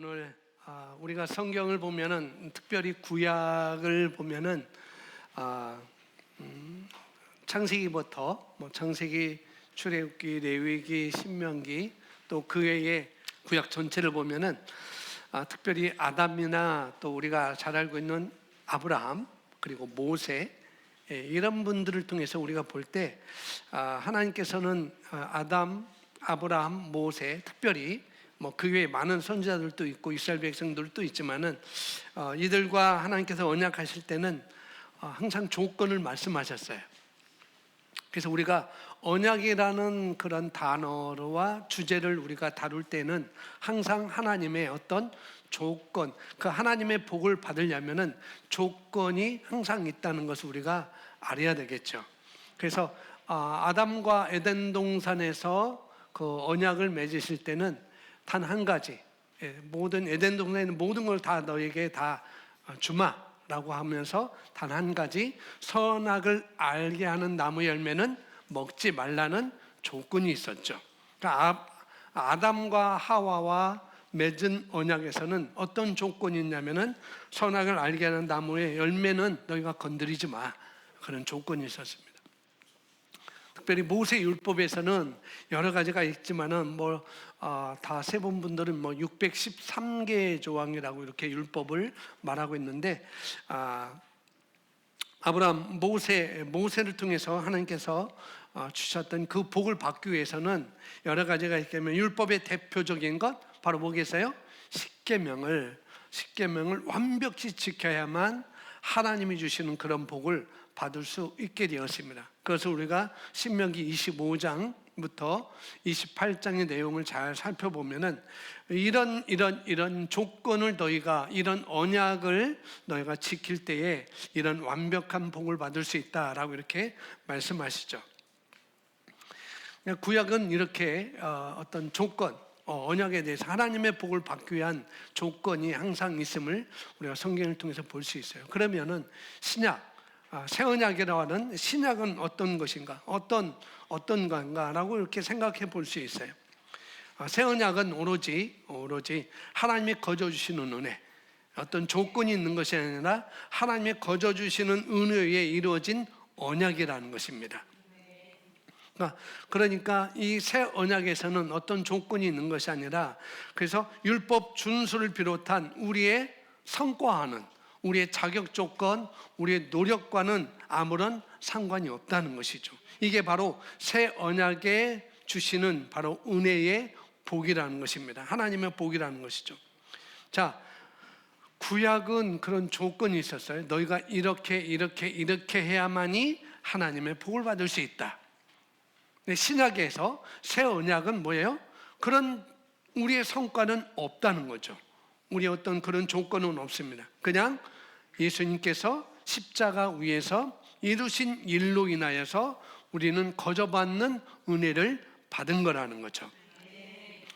오늘 우리가 성경을 보면은 특별히 구약을 보면은 창세기부터 창세기, 출애굽기, 레위기, 신명기 또 그 외에 구약 전체를 보면은 특별히 아담이나 또 우리가 잘 알고 있는 아브라함 그리고 모세 이런 분들을 통해서 우리가 볼 때 하나님께서는 아담, 아브라함, 모세 특별히 그 외에 많은 선지자들도 있고 이스라엘 백성들도 있지만은 이들과 하나님께서 언약하실 때는 항상 조건을 말씀하셨어요. 그래서 우리가 언약이라는 그런 단어와 주제를 우리가 다룰 때는 항상 하나님의 어떤 조건, 그 하나님의 복을 받으려면은 조건이 항상 있다는 것을 우리가 알아야 되겠죠. 그래서 아담과 에덴 동산에서 그 언약을 맺으실 때는 단 한 가지, 모든 에덴 동산에는 모든 걸 다 너에게 다 주마라고 하면서 단 한 가지, 선악을 알게 하는 나무 열매는 먹지 말라는 조건이 있었죠. 그러니까 아담과 하와와 맺은 언약에서는 어떤 조건이 있냐면은 선악을 알게 하는 나무의 열매는 너희가 건드리지 마, 그런 조건이 있었습니다. 특별히 모세 율법에서는 여러 가지가 있지만은 다 세본 분들은 613개의 조항이라고 이렇게 율법을 말하고 있는데 아브라함 모세를 통해서 하나님께서 주셨던 그 복을 받기 위해서는 여러 가지가 있다면 율법의 대표적인 것 바로 뭐겠어요? 십계명을 완벽히 지켜야만 하나님이 주시는 그런 복을 받을 수 있게 되었습니다. 그래서 우리가 신명기 25장부터 28장의 내용을 잘 살펴보면은 이런 조건을 너희가, 이런 언약을 너희가 지킬 때에 이런 완벽한 복을 받을 수 있다라고 이렇게 말씀하시죠. 구약은 이렇게 어떤 조건, 언약에 대해서 하나님의 복을 받기 위한 조건이 항상 있음을 우리가 성경을 통해서 볼 수 있어요. 그러면은 신약, 새 언약이라고 하는 신약은 어떤 것인가, 어떤 건가라고 이렇게 생각해 볼 수 있어요. 새 언약은 오로지 하나님이 거저 주시는 은혜, 어떤 조건이 있는 것이 아니라 하나님이 거저 주시는 은혜에 이루어진 언약이라는 것입니다. 그러니까 이 새 언약에서는 어떤 조건이 있는 것이 아니라, 그래서 율법 준수를 비롯한 우리의 성과와는, 우리의 자격 조건, 우리의 노력과는 아무런 상관이 없다는 것이죠. 이게 바로 새 언약에 주시는 바로 은혜의 복이라는 것입니다. 하나님의 복이라는 것이죠. 자, 구약은 그런 조건이 있었어요. 너희가 이렇게 해야만이 하나님의 복을 받을 수 있다. 신약에서 새 언약은 뭐예요? 그런 우리의 성과는 없다는 거죠. 우리의 어떤 그런 조건은 없습니다. 그냥 예수님께서 십자가 위에서 이루신 일로 인하여서 우리는 거저받는 은혜를 받은 거라는 거죠.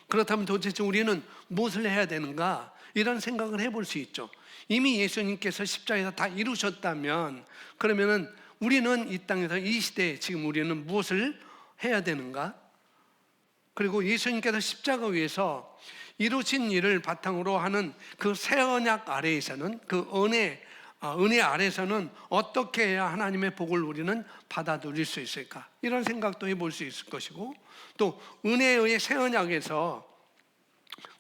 그렇다면 도대체 우리는 무엇을 해야 되는가? 이런 생각을 해볼 수 있죠. 이미 예수님께서 십자가에서 다 이루셨다면 그러면은 우리는 이 땅에서 이 시대에 지금 우리는 무엇을 해야 되는가? 그리고 예수님께서 십자가 위에서 이루신 일을 바탕으로 하는 그 새 언약 아래에서는, 그 은혜 아래에서는 어떻게 해야 하나님의 복을 우리는 받아 누릴 수 있을까? 이런 생각도 해볼 수 있을 것이고, 또 은혜의 새 언약에서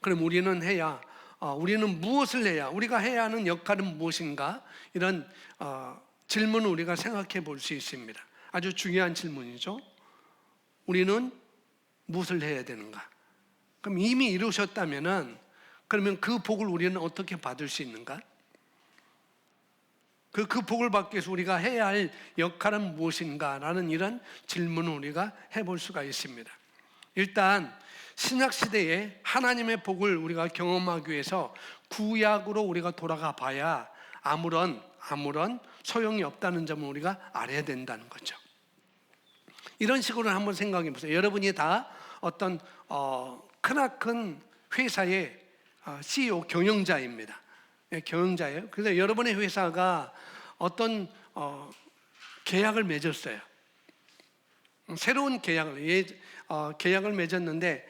그럼 우리는 무엇을 해야, 우리가 해야 하는 역할은 무엇인가? 이런 질문을 우리가 생각해 볼 수 있습니다. 아주 중요한 질문이죠. 우리는 무엇을 해야 되는가? 그럼 이미 이루셨다면은 그러면 그 복을 우리는 어떻게 받을 수 있는가? 그 복을 받기 위해서 우리가 해야 할 역할은 무엇인가라는 이런 질문을 우리가 해볼 수가 있습니다. 일단 신약 시대에 하나님의 복을 우리가 경험하기 위해서 구약으로 우리가 돌아가 봐야 아무런 소용이 없다는 점을 우리가 알아야 된다는 거죠. 이런 식으로 한번 생각해 보세요. 여러분이 다 어떤 크나큰 회사의 CEO 경영자입니다. 경영자예요. 그래서 여러분의 회사가 어떤 계약을 맺었어요. 새로운 계약을 맺었는데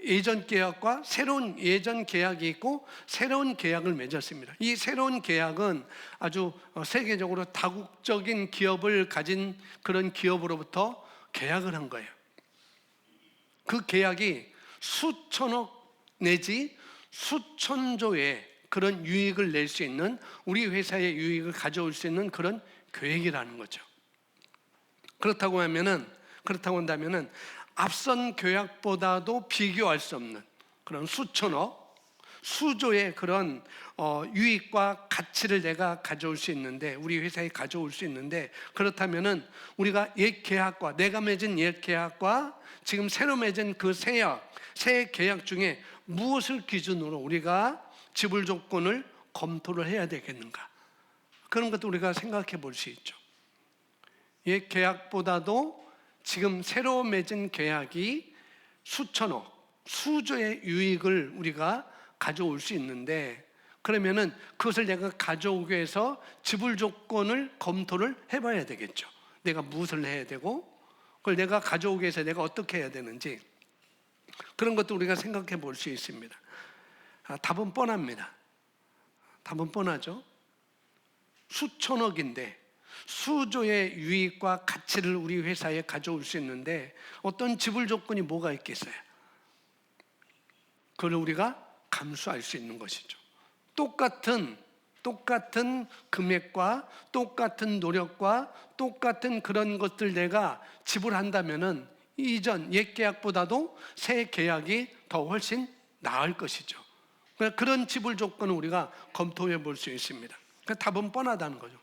예전 계약과 새로운 예전 계약이 있고 새로운 계약을 맺었습니다. 이 새로운 계약은 아주 세계적으로 다국적인 기업을 가진 그런 기업으로부터 계약을 한 거예요. 그 계약이 수천억 내지 수천조의 그런 유익을 낼 수 있는, 우리 회사의 유익을 가져올 수 있는 그런 계획이라는 거죠. 그렇다고 한다면은 앞선 계약보다도 비교할 수 없는 그런 수천억, 수조의 그런 유익과 가치를 내가 가져올 수 있는데, 우리 회사에 가져올 수 있는데, 그렇다면은 우리가 옛 계약과, 내가 맺은 옛 계약과 지금 새로 맺은 그 새 계약 중에 무엇을 기준으로 우리가 지불 조건을 검토를 해야 되겠는가? 그런 것도 우리가 생각해 볼 수 있죠. 옛 계약보다도 지금 새로 맺은 계약이 수천억, 수조의 유익을 우리가 가져올 수 있는데, 그러면은 그것을 내가 가져오기 위해서 지불 조건을 검토를 해봐야 되겠죠. 내가 무엇을 해야 되고, 그걸 내가 가져오기 위해서 내가 어떻게 해야 되는지, 그런 것도 우리가 생각해 볼 수 있습니다. 답은 뻔합니다. 답은 뻔하죠. 수천억인데 수조의 유익과 가치를 우리 회사에 가져올 수 있는데 어떤 지불 조건이 뭐가 있겠어요? 그걸 우리가 감수할 수 있는 것이죠. 똑같은 금액과 똑같은 노력과 똑같은 그런 것들 내가 지불한다면은 이전 옛 계약보다도 새 계약이 더 훨씬 나을 것이죠. 그런 지불 조건을 우리가 검토해 볼 수 있습니다. 답은 뻔하다는 거죠.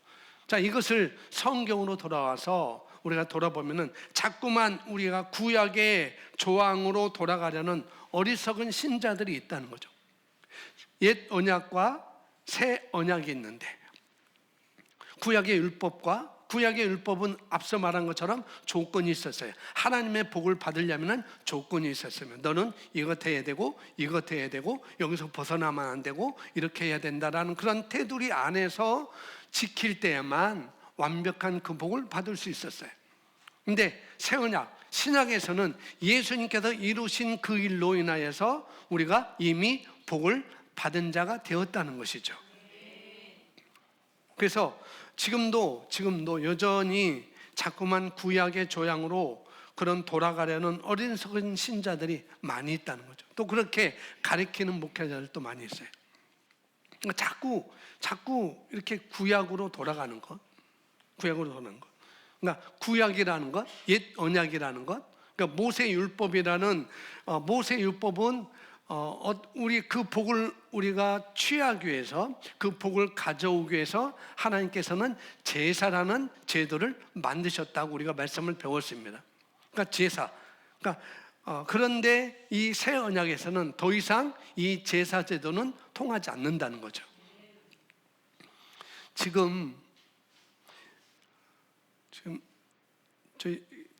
자, 이것을 성경으로 돌아와서 우리가 돌아보면은 자꾸만 우리가 구약의 조항으로 돌아가려는 어리석은 신자들이 있다는 거죠. 옛 언약과 새 언약이 있는데, 구약의 율법은 앞서 말한 것처럼 조건이 있었어요. 하나님의 복을 받으려면 조건이 있었어요. 너는 이것 해야 되고 이것 해야 되고 여기서 벗어나면 안 되고 이렇게 해야 된다라는 그런 테두리 안에서 지킬 때에만 완벽한 그 복을 받을 수 있었어요. 근데 새 언약, 신약에서는 예수님께서 이루신 그 일로 인하여서 우리가 이미 복을 받은 자가 되었다는 것이죠. 그래서 지금도 여전히 자꾸만 구약의 조항으로 그런 돌아가려는 어리석은 신자들이 많이 있다는 거죠. 또 그렇게 가르치는 목회자들도 많이 있어요. 자꾸 이렇게 구약으로 돌아가는 것. 그러니까 구약이라는 것, 옛 언약이라는 것, 그러니까 모세율법이라는 모세율법은 우리 그 복을 우리가 취하기 위해서, 그 복을 가져오기 위해서 하나님께서는 제사라는 제도를 만드셨다고 우리가 말씀을 배웠습니다. 그러니까 제사. 그런데 이 새 언약에서는 더 이상 이 제사 제도는 통하지 않는다는 거죠. 지금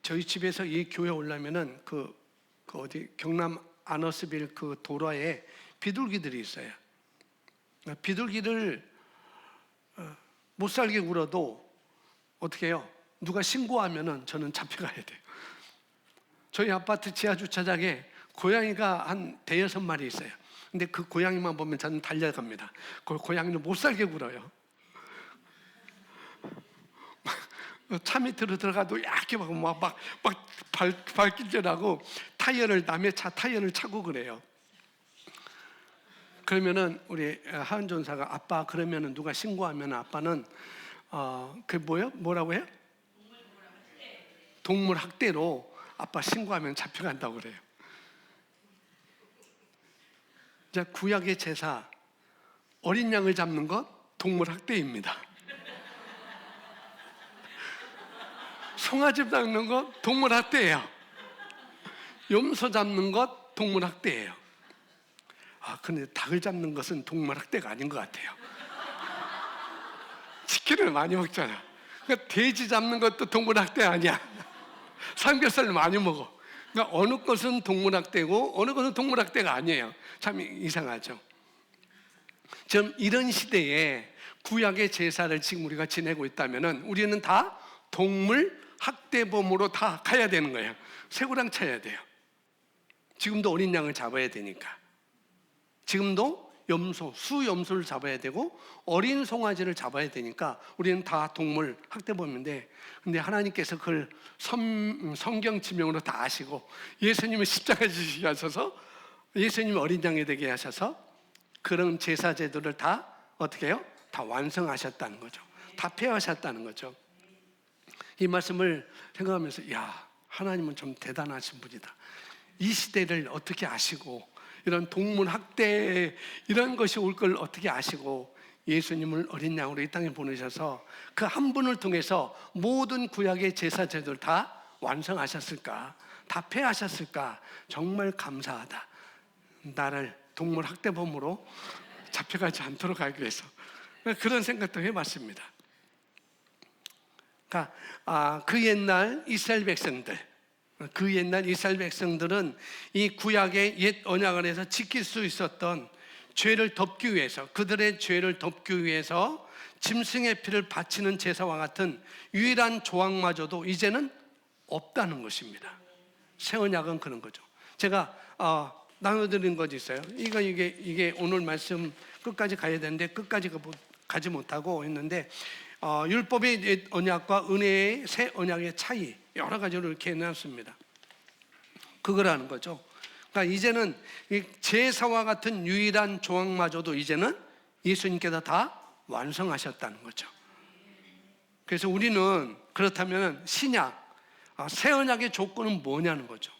저희 집에서 이 교회 오려면은 그 어디 경남 아너스빌 그 도로에 비둘기들이 있어요. 비둘기를 못 살게 굴어도 어떻게 해요? 누가 신고하면은 저는 잡혀가야 돼요. 저희 아파트 지하 주차장에 고양이가 한 5-6마리 있어요. 근데 그 고양이만 보면 저는 달려갑니다. 그 고양이는 못 살게 굴어요. 차 밑으로 들어가도 약게 막 발길질하고 남의 차 타이어를 차고 그래요. 그러면은 우리 하은 전사가 아빠 그러면은 누가 신고하면 아빠는 뭐라고 해요? 동물 학대로 아빠 신고하면 잡혀간다고 그래요. 자, 구약의 제사, 어린 양을 잡는 것 동물 학대입니다. 송아지 잡는 것 동물 학대예요. 염소 잡는 것 동물 학대예요. 근데 닭을 잡는 것은 동물 학대가 아닌 것 같아요. 치킨을 많이 먹잖아. 그러니까 돼지 잡는 것도 동물 학대 아니야. 삼겹살을 많이 먹어. 그러니까 어느 것은 동물 학대고 어느 것은 동물 학대가 아니에요. 참 이상하죠. 지금 이런 시대에 구약의 제사를 지금 우리가 지내고 있다면은 우리는 다 동물 학대범으로 다 가야 되는 거예요. 쇠고랑 쳐야 돼요. 지금도 어린 양을 잡아야 되니까. 지금도 염소, 수염소를 잡아야 되고 어린 송아지를 잡아야 되니까 우리는 다 동물 학대범인데, 근데 하나님께서 그걸 성경 지명으로 다 아시고 예수님을 십자가 지시게 하셔서 예수님이 어린 양이 되게 하셔서 그런 제사 제도를 다 어떻게 해요? 다 완성하셨다는 거죠. 다 폐하셨다는 거죠. 이 말씀을 생각하면서 야, 하나님은 좀 대단하신 분이다. 이 시대를 어떻게 아시고 이런 동물 학대 이런 것이 올 걸 어떻게 아시고 예수님을 어린 양으로 이 땅에 보내셔서 그 한 분을 통해서 모든 구약의 제사 제도를 다 완성하셨을까, 다 폐하셨을까. 정말 감사하다. 나를 동물 학대범으로 잡혀가지 않도록 하기 위해서 그런 생각도 해봤습니다. 그러니까 그 옛날 이스라엘 백성들은 이 구약의 옛 언약 안에서 지킬 수 있었던 죄를 덮기 위해서, 그들의 죄를 덮기 위해서 짐승의 피를 바치는 제사와 같은 유일한 조항마저도 이제는 없다는 것입니다. 새 언약은 그런 거죠. 제가 나눠드린 것이 있어요. 이게 오늘 말씀 끝까지 가야 되는데 끝까지 가지 못하고 있는데, 율법의 옛 언약과 은혜의 새 언약의 차이 여러 가지로 이렇게 해놨습니다. 그거라는 거죠. 그러니까 이제는 제사와 같은 유일한 조항마저도 이제는 예수님께서 다 완성하셨다는 거죠. 그래서 우리는 그렇다면 신약, 새 언약의 조건은 뭐냐는 거죠.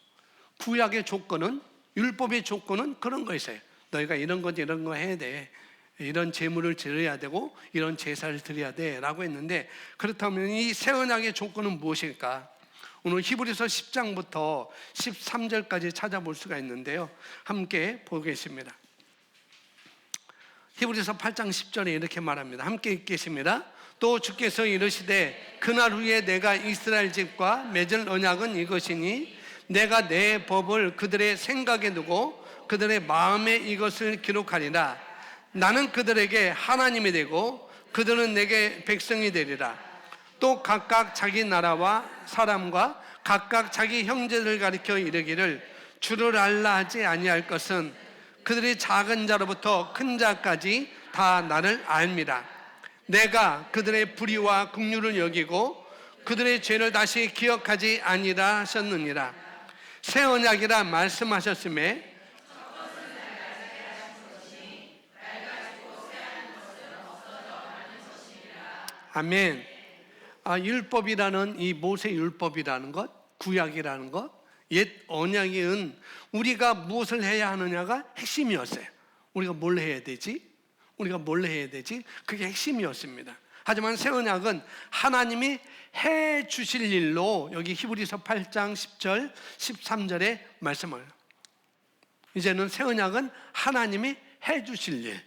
구약의 조건은, 율법의 조건은 그런 거였어요. 너희가 이런 거 해야 돼. 이런 제물을 드려야 되고 이런 제사를 드려야 돼 라고 했는데, 그렇다면 이 새 언약의 조건은 무엇일까? 오늘 히브리서 10장부터 13절까지 찾아볼 수가 있는데요, 함께 보겠습니다. 히브리서 8장 10절에 이렇게 말합니다. 함께 읽겠습니다. 또 주께서 이르시되 그날 후에 내가 이스라엘 집과 맺을 언약은 이것이니 내가 내 법을 그들의 생각에 두고 그들의 마음에 이것을 기록하리라. 나는 그들에게 하나님이 되고 그들은 내게 백성이 되리라. 또 각각 자기 나라와 사람과 각각 자기 형제를 가리켜 이르기를 주를 알라 하지 아니할 것은 그들이 작은 자로부터 큰 자까지 다 나를 알미라. 내가 그들의 불의와 긍휼을 여기고 그들의 죄를 다시 기억하지 아니라 하셨느니라. 새 언약이라 말씀하셨음에 아멘. 율법이라는 이 모세 율법이라는 것, 구약이라는 것, 옛 언약은 우리가 무엇을 해야 하느냐가 핵심이었어요. 우리가 뭘 해야 되지? 그게 핵심이었습니다. 하지만 새 언약은 하나님이 해 주실 일로, 여기 히브리서 8장 10절 13절에 말씀을, 이제는 새 언약은 하나님이 해 주실 일,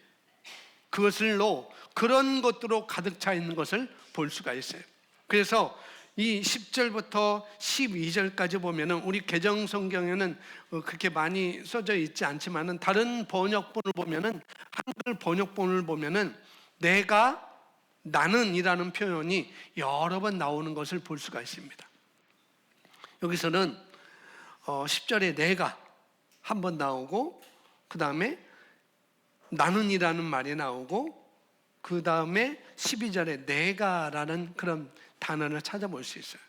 그것을로 그런 것들로 가득 차 있는 것을 볼 수가 있어요. 그래서 이 10절부터 12절까지 보면은 우리 개정 성경에는 그렇게 많이 써져 있지 않지만은 다른 번역본을 보면은, 한글 번역본을 보면은 나는이라는 표현이 여러 번 나오는 것을 볼 수가 있습니다. 여기서는 10절에 내가 한 번 나오고, 그 다음에 나는이라는 말이 나오고, 그 다음에 12절에 내가라는 그런 단어를 찾아볼 수 있어요.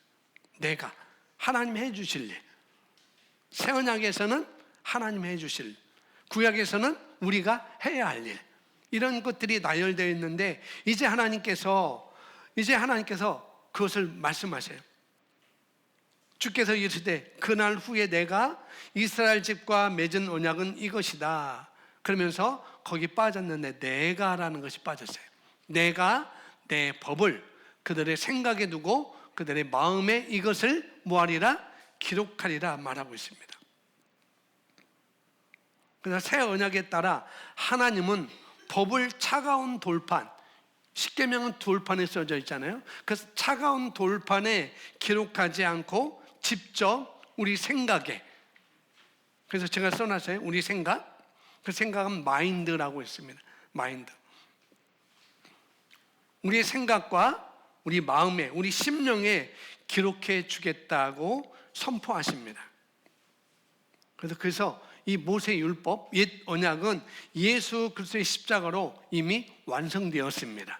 내가, 하나님 해주실 일. 새 언약에서는 하나님 해주실 일, 구약에서는 우리가 해야 할 일, 이런 것들이 나열되어 있는데 이제 하나님께서 그것을 말씀하세요. 주께서 이르시되 그날 후에 내가 이스라엘 집과 맺은 언약은 이것이다. 그러면서 거기 빠졌는데 내가라는 것이 빠졌어요. 내가 내 법을 그들의 생각에 두고 그들의 마음에 이것을 뭐하리라? 기록하리라 말하고 있습니다. 그래서 새 언약에 따라 하나님은 법을 차가운 돌판, 십계명은 돌판에 써져 있잖아요. 그래서 차가운 돌판에 기록하지 않고 직접 우리 생각에, 그래서 제가 써놨어요. 우리 생각, 그 생각은 마인드라고 있습니다. 마인드. 우리의 생각과 우리 마음에, 우리 심령에 기록해 주겠다고 선포하십니다. 그래서 이 모세 율법, 옛 언약은 예수 그리스도의 십자가로 이미 완성되었습니다.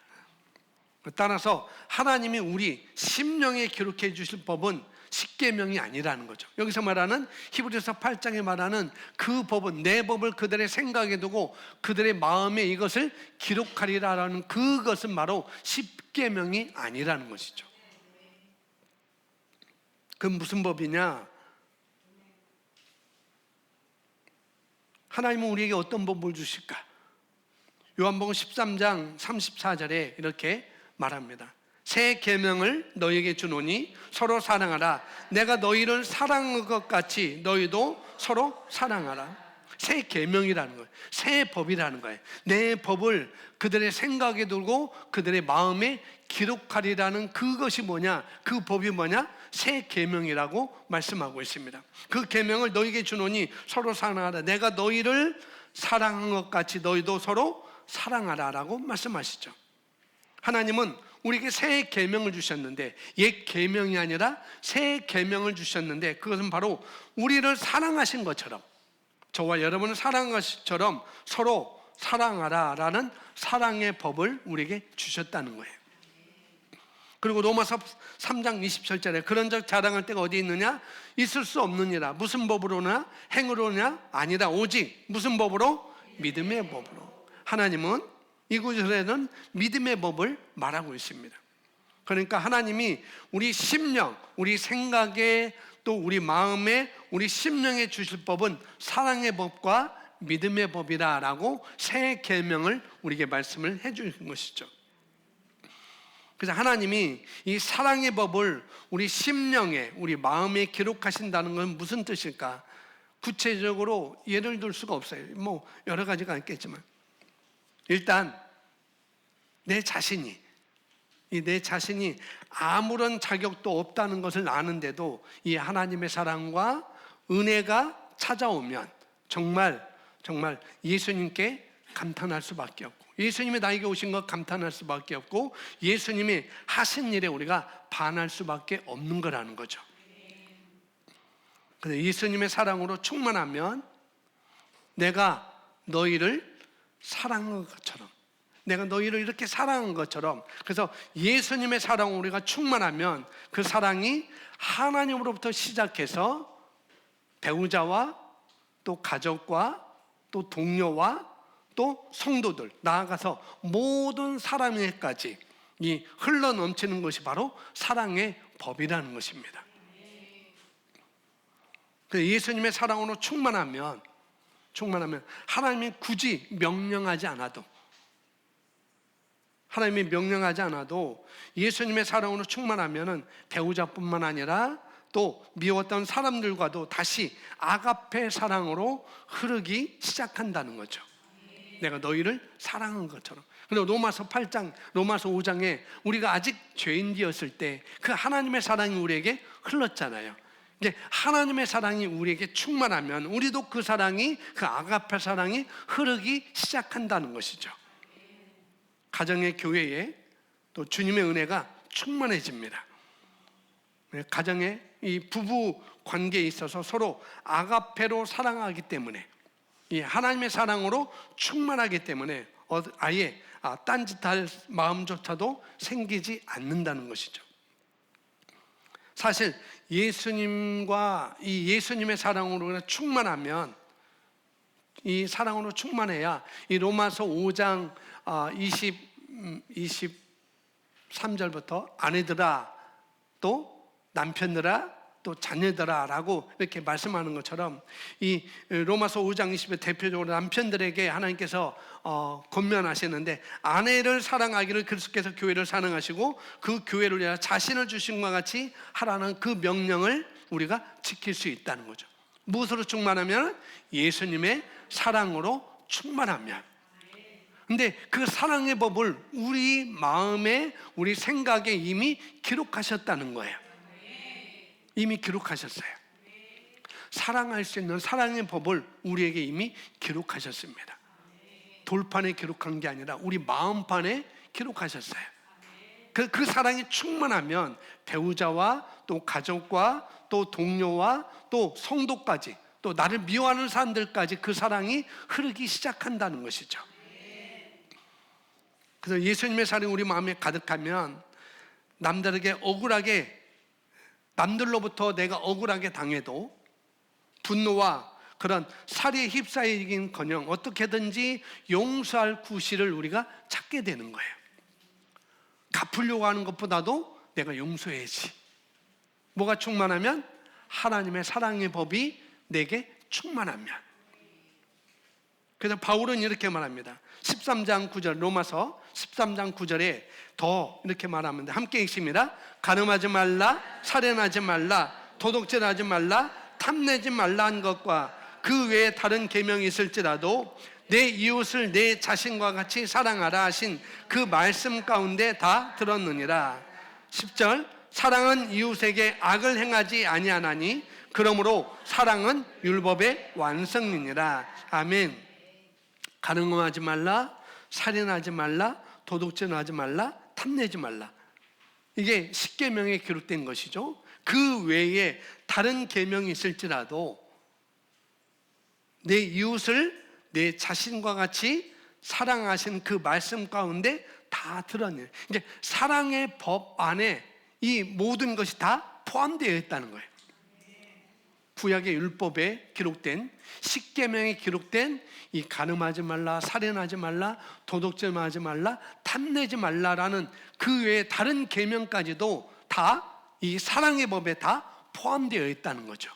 따라서 하나님이 우리 심령에 기록해 주실 법은 십계명이 아니라는 거죠. 여기서 말하는 히브리서 8장에 말하는 그 법은 내 법을 그들의 생각에 두고 그들의 마음에 이것을 기록하리라라는 그것은 바로 십계명이 아니라는 것이죠. 그 무슨 법이냐? 하나님은 우리에게 어떤 법을 주실까? 요한복음 13장 34절에 이렇게 말합니다. 새 계명을 너희에게 주노니 서로 사랑하라. 내가 너희를 사랑한 것 같이 너희도 서로 사랑하라. 새 계명이라는 거예요. 새 법이라는 거예요. 내 법을 그들의 생각에 두고 그들의 마음에 기록하리라는 그것이 뭐냐? 그 법이 뭐냐? 새 계명이라고 말씀하고 있습니다. 그 계명을 너희에게 주노니 서로 사랑하라. 내가 너희를 사랑한 것 같이 너희도 서로 사랑하라라고 말씀하시죠. 하나님은 우리에게 새 계명을 주셨는데, 옛 계명이 아니라 새 계명을 주셨는데, 그것은 바로 우리를 사랑하신 것처럼, 저와 여러분을 사랑한 것처럼 서로 사랑하라라는 사랑의 법을 우리에게 주셨다는 거예요. 그리고 로마서 3장 27절에 그런 적 자랑할 때가 어디 있느냐? 있을 수 없느니라. 무슨 법으로나 행으로냐? 아니다. 오직 무슨 법으로? 믿음의 법으로. 하나님은 이 구절에는 믿음의 법을 말하고 있습니다. 그러니까 하나님이 우리 심령, 우리 생각에 또 우리 마음에, 우리 심령에 주실 법은 사랑의 법과 믿음의 법이라라고 새 계명을 우리에게 말씀을 해 주신 것이죠. 그래서 하나님이 이 사랑의 법을 우리 심령에, 우리 마음에 기록하신다는 건 무슨 뜻일까? 구체적으로 예를 들 수가 없어요. 뭐 여러 가지가 있겠지만, 일단 내 자신이 아무런 자격도 없다는 것을 아는데도 이 하나님의 사랑과 은혜가 찾아오면 정말 예수님께 감탄할 수밖에 없고, 예수님이 나에게 오신 것 감탄할 수밖에 없고, 예수님이 하신 일에 우리가 반할 수밖에 없는 거라는 거죠. 그래서 예수님의 사랑으로 충만하면 내가 너희를 사랑한 것처럼, 내가 너희를 이렇게 사랑한 것처럼, 그래서 예수님의 사랑으로 우리가 충만하면 그 사랑이 하나님으로부터 시작해서 배우자와 또 가족과 또 동료와 또 성도들, 나아가서 모든 사람에게까지 이 흘러 넘치는 것이 바로 사랑의 법이라는 것입니다. 그래서 예수님의 사랑으로 충만하면 하나님이 굳이 명령하지 않아도, 하나님이 명령하지 않아도 예수님의 사랑으로 충만하면 배우자뿐만 아니라 또 미웠던 사람들과도 다시 아가페 사랑으로 흐르기 시작한다는 거죠. 내가 너희를 사랑한 것처럼. 그리고 로마서 8장, 로마서 5장에 우리가 아직 죄인이었을 때 그 하나님의 사랑이 우리에게 흘렀잖아요. 이제 하나님의 사랑이 우리에게 충만하면 우리도 그 사랑이, 그 아가페 사랑이 흐르기 시작한다는 것이죠. 가정의 교회에 또 주님의 은혜가 충만해집니다. 가정의 이 부부 관계에 있어서 서로 아가페로 사랑하기 때문에, 이 하나님의 사랑으로 충만하기 때문에 아예 딴짓할 마음조차도 생기지 않는다는 것이죠. 사실 예수님과 이 예수님의 사랑으로 충만하면, 이 사랑으로 충만해야 이 로마서 5장 23절부터 아내들아 또 남편들아 또 자녀들아 라고 이렇게 말씀하는 것처럼, 이 로마서 5장 20에 대표적으로 남편들에게 하나님께서 권면하시는데, 아내를 사랑하기를 그리스도께서 교회를 사랑하시고 그 교회를 위하여 자신을 주신 것과 같이 하라는 그 명령을 우리가 지킬 수 있다는 거죠. 무엇으로 충만하면? 예수님의 사랑으로 충만하면. 근데 그 사랑의 법을 우리 마음에, 우리 생각에 이미 기록하셨다는 거예요. 이미 기록하셨어요. 사랑할 수 있는 사랑의 법을 우리에게 이미 기록하셨습니다. 돌판에 기록한 게 아니라 우리 마음판에 기록하셨어요. 그 사랑이 충만하면 배우자와 또 가족과 또 동료와 또 성도까지, 또 나를 미워하는 사람들까지 그 사랑이 흐르기 시작한다는 것이죠. 그래서 예수님의 사랑이 우리 마음에 가득하면 남들에게 억울하게, 남들로부터 내가 억울하게 당해도 분노와 그런 살에 휩싸이긴커녕 어떻게든지 용서할 구실을 우리가 찾게 되는 거예요. 갚으려고 하는 것보다도 내가 용서해야지. 뭐가 충만하면? 하나님의 사랑의 법이 내게 충만하면. 그래서 바울은 이렇게 말합니다. 13장 9절, 로마서 13장 9절에 더 이렇게 말합니다. 함께 읽습니다. 간음하지 말라, 살인하지 말라, 도둑질하지 말라, 탐내지 말라 한 것과 그 외에 다른 계명이 있을지라도 내 이웃을 내 자신과 같이 사랑하라 하신 그 말씀 가운데 다 들었느니라. 10절, 사랑은 이웃에게 악을 행하지 아니하나니 그러므로 사랑은 율법의 완성이니라. 아멘. 간음하지 말라, 살인하지 말라, 도둑질하지 말라, 탐내지 말라. 이게 10계명에 기록된 것이죠. 그 외에 다른 계명이 있을지라도 내 이웃을 내 자신과 같이 사랑하신 그 말씀 가운데 다 들었네요. 이제 사랑의 법 안에 이 모든 것이 다 포함되어 있다는 거예요. 구약의 율법에 기록된, 십계명에 기록된 이 간음하지 말라, 살인하지 말라, 도둑질하지 말라, 탐내지 말라라는 그 외에 다른 계명까지도 다 이 사랑의 법에 다 포함되어 있다는 거죠.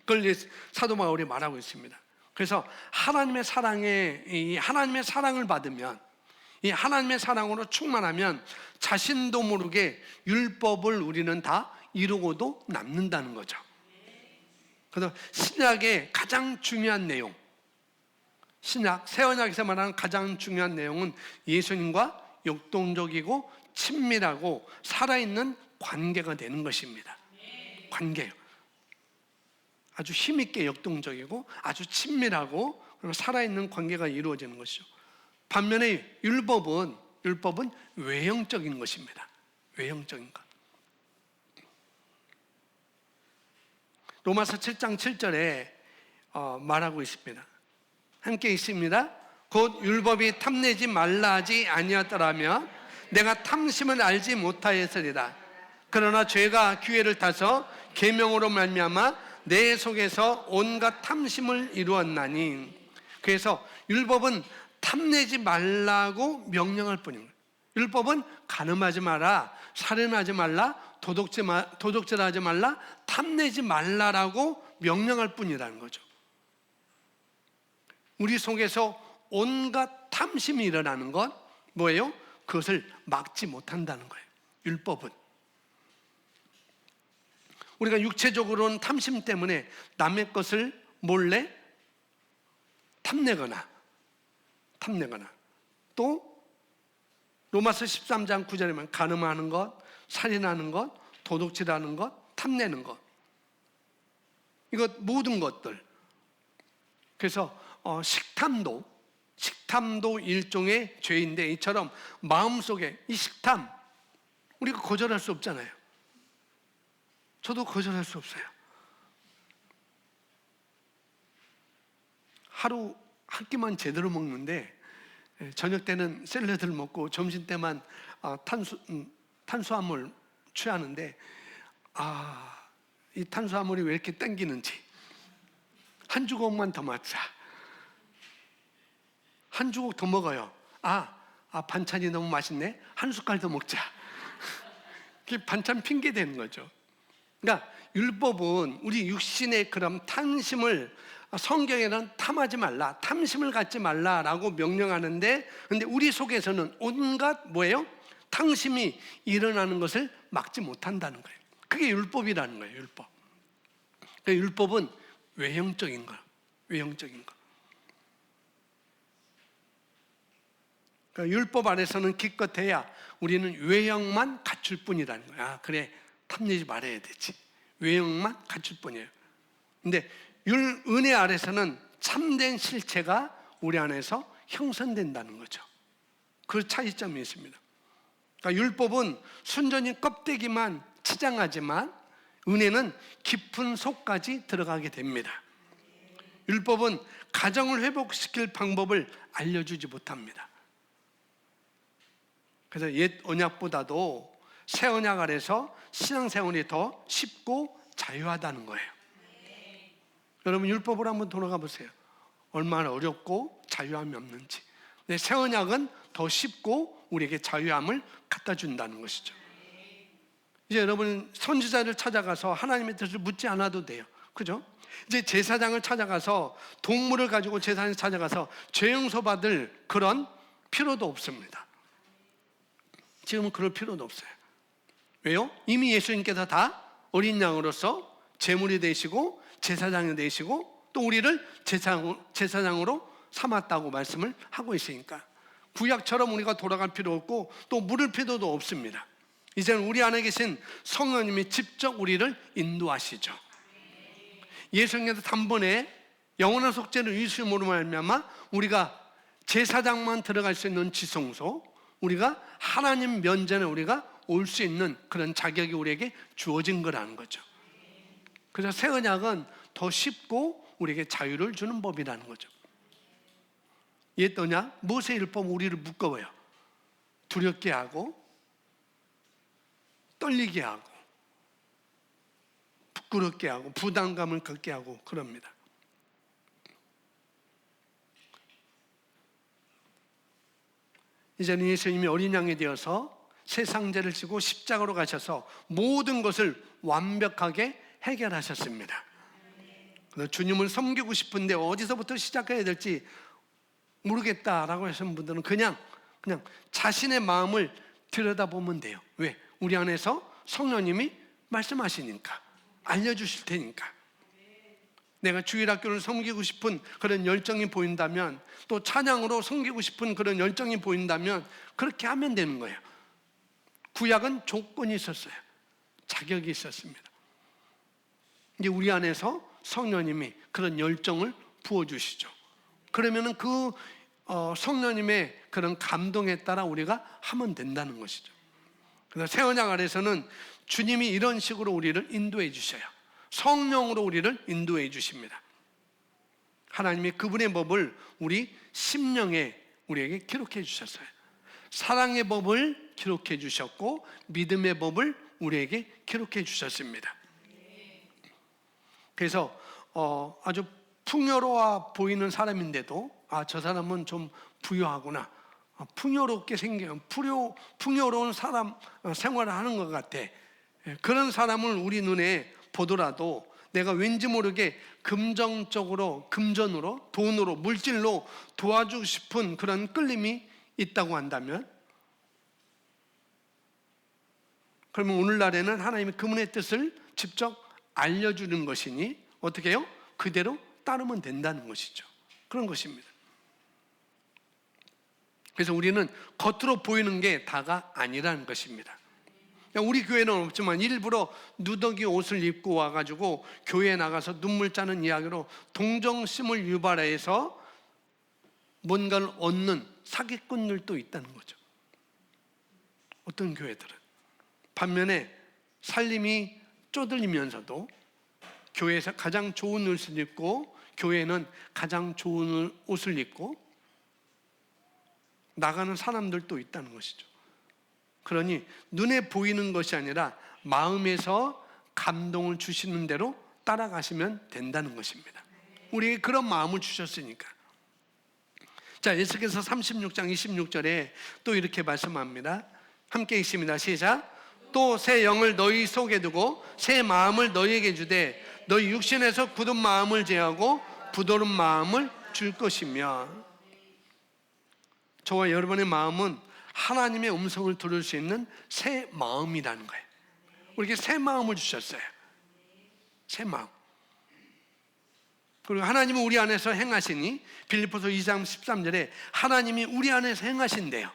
그걸 사도 바울이 말하고 있습니다. 그래서 하나님의 사랑을 받으면, 이 하나님의 사랑으로 충만하면 자신도 모르게 율법을 우리는 다 이루고도 남는다는 거죠. 그래서 신약의 가장 중요한 내용, 신약, 새언약에서 말하는 가장 중요한 내용은 예수님과 역동적이고 친밀하고 살아있는 관계가 되는 것입니다. 관계요. 아주 힘있게 역동적이고 아주 친밀하고 살아있는 관계가 이루어지는 것이죠. 반면에 율법은 외형적인 것입니다. 외형적인 것. 로마서 7장 7절에 말하고 있습니다. 함께 있습니다. 곧 율법이 탐내지 말라 하지 아니었더라면 내가 탐심을 알지 못하였으리라. 그러나 죄가 기회를 타서 계명으로 말미암아 내 속에서 온갖 탐심을 이루었나니. 그래서 율법은 탐내지 말라고 명령할 뿐입니다. 율법은 간음하지 마라, 살인하지 말라, 도둑질하지 말라, 탐내지 말라라고 명령할 뿐이라는 거죠. 우리 속에서 온갖 탐심이 일어나는 건 뭐예요? 그것을 막지 못한다는 거예요. 율법은. 우리가 육체적으로는 탐심 때문에 남의 것을 몰래 탐내거나 또 로마서 13장 9절에 보면 간음하는 것, 살인하는 것, 도둑질하는 것, 탐내는 것, 이것 모든 것들. 그래서 식탐도 일종의 죄인데, 이처럼 마음속에 이 식탐 우리가 거절할 수 없잖아요. 저도 거절할 수 없어요. 하루 한 끼만 제대로 먹는데 저녁 때는 샐러드를 먹고 점심 때만 탄수화물 취하는데, 이 탄수화물이 왜 이렇게 땡기는지. 한 주걱만 더 먹자. 한 주걱 더 먹어요. 반찬이 너무 맛있네. 한 숟갈 더 먹자. 그게 반찬 핑계 되는 거죠. 그러니까 율법은 우리 육신의 그런 탐심을, 성경에는 탐하지 말라, 탐심을 갖지 말라라고 명령하는데, 근데 우리 속에서는 온갖 뭐예요? 탐심이 일어나는 것을 막지 못한다는 거예요. 그게 율법이라는 거예요. 율법. 그러니까 율법은 외형적인 거, 외형적인 거. 그러니까 율법 안에서는 기껏해야 우리는 외형만 갖출 뿐이라는 거야. 그래, 탐내지 말아야 되지. 외형만 갖출 뿐이에요. 근데 은혜 아래서는 참된 실체가 우리 안에서 형성된다는 거죠. 그 차이점이 있습니다. 그러니까 율법은 순전히 껍데기만 치장하지만 은혜는 깊은 속까지 들어가게 됩니다. 율법은 가정을 회복시킬 방법을 알려주지 못합니다. 그래서 옛 언약보다도 새 언약 아래서 신앙생활이 더 쉽고 자유하다는 거예요. 여러분 율법을 한번 돌아가 보세요. 얼마나 어렵고 자유함이 없는지. 근데 새 언약은 더 쉽고 우리에게 자유함을 갖다 준다는 것이죠. 이제 여러분 선지자를 찾아가서 하나님의 뜻을 묻지 않아도 돼요. 그죠? 이제 제사장을 찾아가서 동물을 가지고 제사장을 찾아가서 죄 용서 받을 그런 필요도 없습니다. 지금은 그럴 필요도 없어요. 왜요? 이미 예수님께서 다 어린 양으로서 제물이 되시고 제사장이 되시고 또 우리를 제사장으로 삼았다고 말씀을 하고 있으니까 구약처럼 우리가 돌아갈 필요 없고 또 물을 필요도 없습니다. 이제는 우리 안에 계신 성령님이 직접 우리를 인도하시죠. 예수님께서 단번에 영원한 속죄를 이루심으로 말미암아 우리가 제사장만 들어갈 수 있는 지성소, 우리가 하나님 면전에 우리가 올 수 있는 그런 자격이 우리에게 주어진 거라는 거죠. 그래서 새 언약은 더 쉽고 우리에게 자유를 주는 법이라는 거죠. 옛 언약 모세 율법은 우리를 묶어요. 두렵게 하고 떨리게 하고 부끄럽게 하고 부담감을 갖게 하고 그럽니다. 이제는 예수님이 어린 양이 되어서 세상 죄를 지고 십자가로 가셔서 모든 것을 완벽하게 해결하셨습니다. 주님을 섬기고 싶은데 어디서부터 시작해야 될지 모르겠다라고 하시는 분들은 그냥 자신의 마음을 들여다보면 돼요. 왜? 우리 안에서 성령님이 말씀하시니까, 알려주실 테니까. 내가 주일학교를 섬기고 싶은 그런 열정이 보인다면, 또 찬양으로 섬기고 싶은 그런 열정이 보인다면 그렇게 하면 되는 거예요. 구약은 조건이 있었어요. 자격이 있었습니다. 이제 우리 안에서 성령님이 그런 열정을 부어주시죠. 그러면은 그 성령님의 그런 감동에 따라 우리가 하면 된다는 것이죠. 그래서 새 언약 아래서는 주님이 이런 식으로 우리를 인도해 주셔요. 성령으로 우리를 인도해 주십니다. 하나님이 그분의 법을 우리 심령에 우리에게 기록해 주셨어요. 사랑의 법을 기록해 주셨고 믿음의 법을 우리에게 기록해 주셨습니다. 그래서 아주 풍요로워 보이는 사람인데도 저 사람은 좀 부유하구나, 풍요롭게 생긴 풍요로운 사람 생활을 하는 것 같아. 그런 사람을 우리 눈에 보더라도 내가 왠지 모르게 금전적으로, 금전으로, 돈으로, 물질로 도와주고 싶은 그런 끌림이 있다고 한다면, 그러면 오늘날에는 하나님의 그분의 뜻을 직접 알려주는 것이니 어떻게 해요? 그대로 따르면 된다는 것이죠. 그런 것입니다. 그래서 우리는 겉으로 보이는 게 다가 아니라는 것입니다. 우리 교회는 없지만 일부러 누더기 옷을 입고 와가지고 교회에 나가서 눈물 짜는 이야기로 동정심을 유발해서 뭔가를 얻는 사기꾼들도 있다는 거죠. 어떤 교회들은. 반면에 살림이 쪼들리면서도 교회에서 가장 좋은 옷을 입고 교회는 가장 좋은 옷을 입고 나가는 사람들도 있다는 것이죠. 그러니 눈에 보이는 것이 아니라 마음에서 감동을 주시는 대로 따라가시면 된다는 것입니다. 우리에게 그런 마음을 주셨으니까. 자, 에스겔서 36장 26절에 또 이렇게 말씀합니다. 함께 읽습니다. 시작. 또 새 영을 너희 속에 두고 새 마음을 너희에게 주되 너희 육신에서 굳은 마음을 제하고 부드러운 마음을 줄 것이며. 저와 여러분의 마음은 하나님의 음성을 들을 수 있는 새 마음이라는 거예요. 우리에게 새 마음을 주셨어요. 새 마음. 그리고 하나님은 우리 안에서 행하시니 빌립보서 2장 13절에 하나님이 우리 안에서 행하신대요.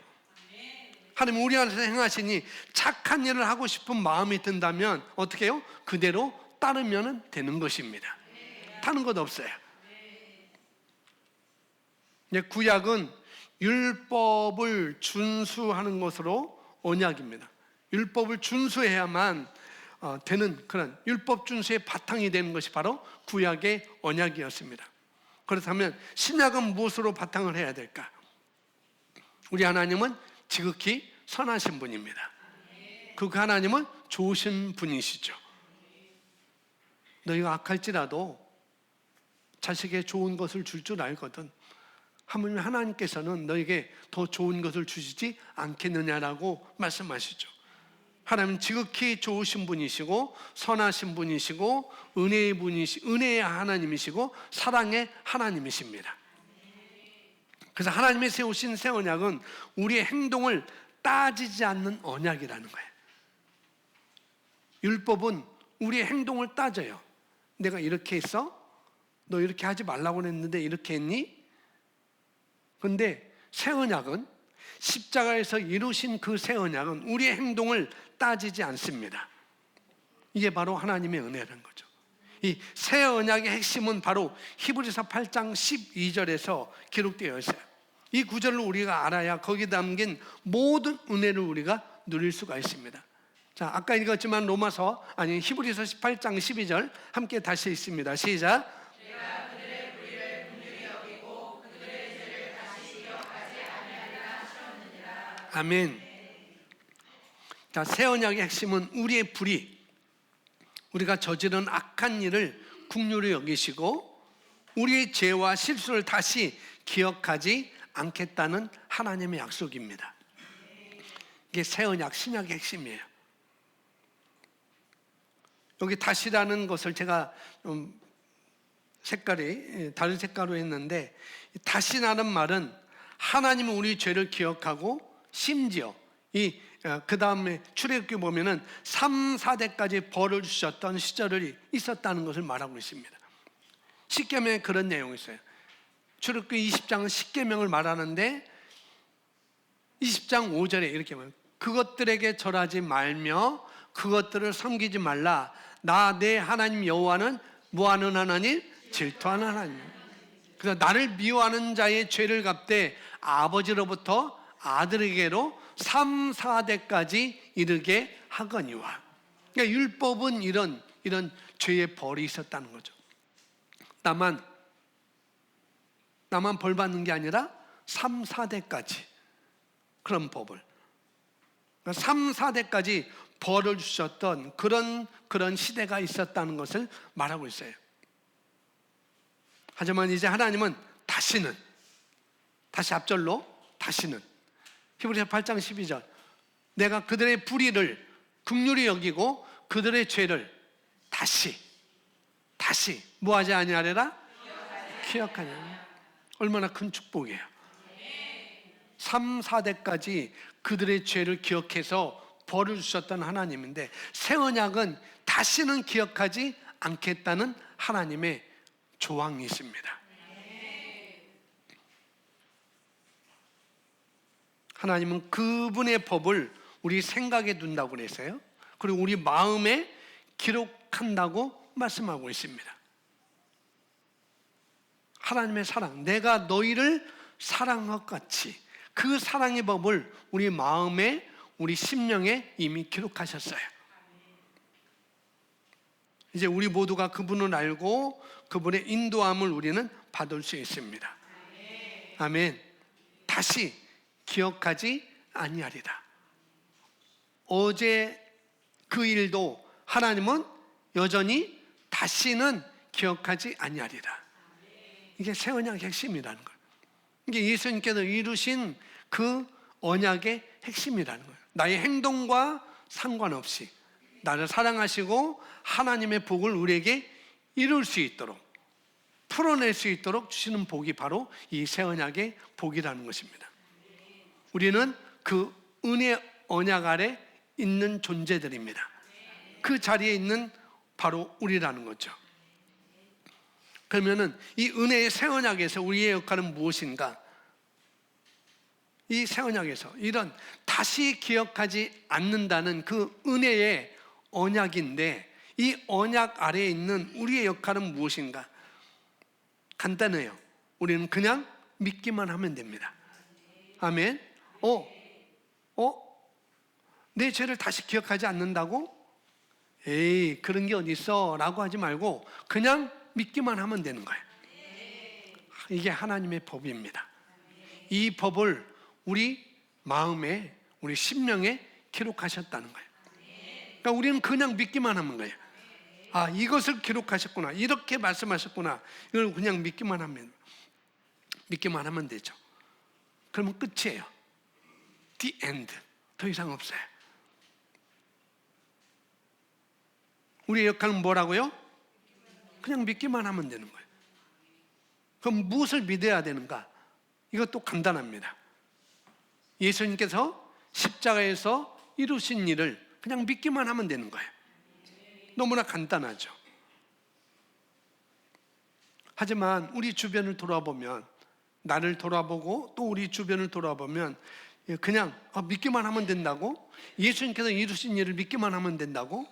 하나님 우리 안에서 행하시니 착한 일을 하고 싶은 마음이 든다면 어떻게 해요? 그대로 따르면 되는 것입니다. 타는 것 없어요. 구약은 율법을 준수하는 것으로 언약입니다. 율법을 준수해야만 되는 그런 율법 준수의 바탕이 되는 것이 바로 구약의 언약이었습니다. 그렇다면 신약은 무엇으로 바탕을 해야 될까? 우리 하나님은 지극히 선하신 분입니다. 그 하나님은 좋으신 분이시죠. 너희가 악할지라도 자식에게 좋은 것을 줄 줄 알거든. 하물며 하나님께서는 너에게 더 좋은 것을 주시지 않겠느냐라고 말씀하시죠. 하나님은 지극히 좋으신 분이시고 선하신 분이시고 은혜의 하나님이시고 사랑의 하나님이십니다. 그래서 하나님이 세우신 새 언약은 우리의 행동을 따지지 않는 언약이라는 거예요. 율법은 우리의 행동을 따져요. 내가 이렇게 했어? 너 이렇게 하지 말라고 했는데 이렇게 했니? 근데 새 언약은 십자가에서 이루신 그 새 언약은 우리의 행동을 따지지 않습니다. 이게 바로 하나님의 은혜라는 거죠. 이 새 언약의 핵심은 바로 히브리서 8장 12절에서 기록되어 있어요. 이 구절을 우리가 알아야 거기에 담긴 모든 은혜를 우리가 누릴 수가 있습니다. 자, 아까 읽었지만 히브리서 18장 12절 함께 다시 읽습니다. 시작. 내가 그들의 불의를 긍휼히 여기고 그들의 죄를 다시 기억하지 아니하리라 하셨느니라. 아멘. 자, 새 언약의 핵심은 우리의 불의, 우리가 저지른 악한 일을 긍휼히 여기시고 우리의 죄와 실수를 다시 기억하지 않겠다는 하나님의 약속입니다. 이게 새 언약, 신약의 핵심이에요. 여기 다시라는 것을 제가 좀 다른 색깔로 했는데, 다시라는 말은 하나님은 우리 죄를 기억하고 심지어 그 다음에 출애굽기 보면은 3, 4대까지 벌을 주셨던 시절이 있었다는 것을 말하고 있습니다. 십계명에 그런 내용이 있어요. 출애굽기 20장은 십계명을 말하는데 20장 5절에 이렇게 말해요. 그것들에게 절하지 말며 그것들을 섬기지 말라. 나 내 하나님 여호와는 뭐하는 하나님? 질투하는 하나님. 그래서 나를 미워하는 자의 죄를 갚되 아버지로부터 아들에게로 3, 4대까지 이르게 하거니와. 그러니까 율법은 이런 죄의 벌이 있었다는 거죠. 나만 벌 받는 게 아니라 3, 4대까지 그런 법을, 3, 4대까지 벌을 주셨던 그런 시대가 있었다는 것을 말하고 있어요. 하지만 이제 하나님은 다시 앞절로 다시는 히브리서 8장 12절 내가 그들의 불의를 긍휼히 여기고 그들의 죄를 다시 뭐하지 아니하리라? 기억하냐. 얼마나 큰 축복이에요. 3, 4대까지 그들의 죄를 기억해서 벌을 주셨던 하나님인데 새 언약은 다시는 기억하지 않겠다는 하나님의 조항이 있습니다. 하나님은 그분의 법을 우리 생각에 둔다고 그랬어요. 그리고 우리 마음에 기록한다고 말씀하고 있습니다. 하나님의 사랑, 내가 너희를 사랑한 것 같이 그 사랑의 법을 우리 마음에, 우리 심령에 이미 기록하셨어요. 이제 우리 모두가 그분을 알고 그분의 인도함을 우리는 받을 수 있습니다. 아멘. 다시 기억하지 아니하리라. 어제 그 일도 하나님은 여전히 다시는 기억하지 아니하리라. 이게 새 언약의 핵심이라는 거예요. 이게 예수님께서 이루신 그 언약의 핵심이라는 거예요. 나의 행동과 상관없이 나를 사랑하시고 하나님의 복을 우리에게 이룰 수 있도록, 풀어낼 수 있도록 주시는 복이 바로 이 새 언약의 복이라는 것입니다. 우리는 그 은혜 언약 아래 있는 존재들입니다. 그 자리에 있는 바로 우리라는 거죠. 그러면은 이 은혜의 새 언약에서 우리의 역할은 무엇인가? 이 새 언약에서 이런 다시 기억하지 않는다는 그 은혜의 언약인데 이 언약 아래에 있는 우리의 역할은 무엇인가? 간단해요. 우리는 그냥 믿기만 하면 됩니다. 아멘. 내 죄를 다시 기억하지 않는다고? 에이, 그런 게 어디 있어? 라고 하지 말고 그냥 믿기만 하면 되는 거예요. 이게 하나님의 법입니다. 이 법을 우리 마음에, 우리 심령에 기록하셨다는 거예요. 그러니까 우리는 그냥 믿기만 하는 거예요. 아, 이것을 기록하셨구나, 이렇게 말씀하셨구나, 이걸 그냥 믿기만 하면 되죠. 그러면 끝이에요. The end. 더 이상 없어요. 우리의 역할은 뭐라고요? 그냥 믿기만 하면 되는 거예요. 그럼 무엇을 믿어야 되는가? 이것도 간단합니다. 예수님께서 십자가에서 이루신 일을 그냥 믿기만 하면 되는 거예요. 너무나 간단하죠. 하지만 우리 주변을 돌아보면, 나를 돌아보고 또 우리 주변을 돌아보면 그냥 믿기만 하면 된다고? 예수님께서 이루신 일을 믿기만 하면 된다고?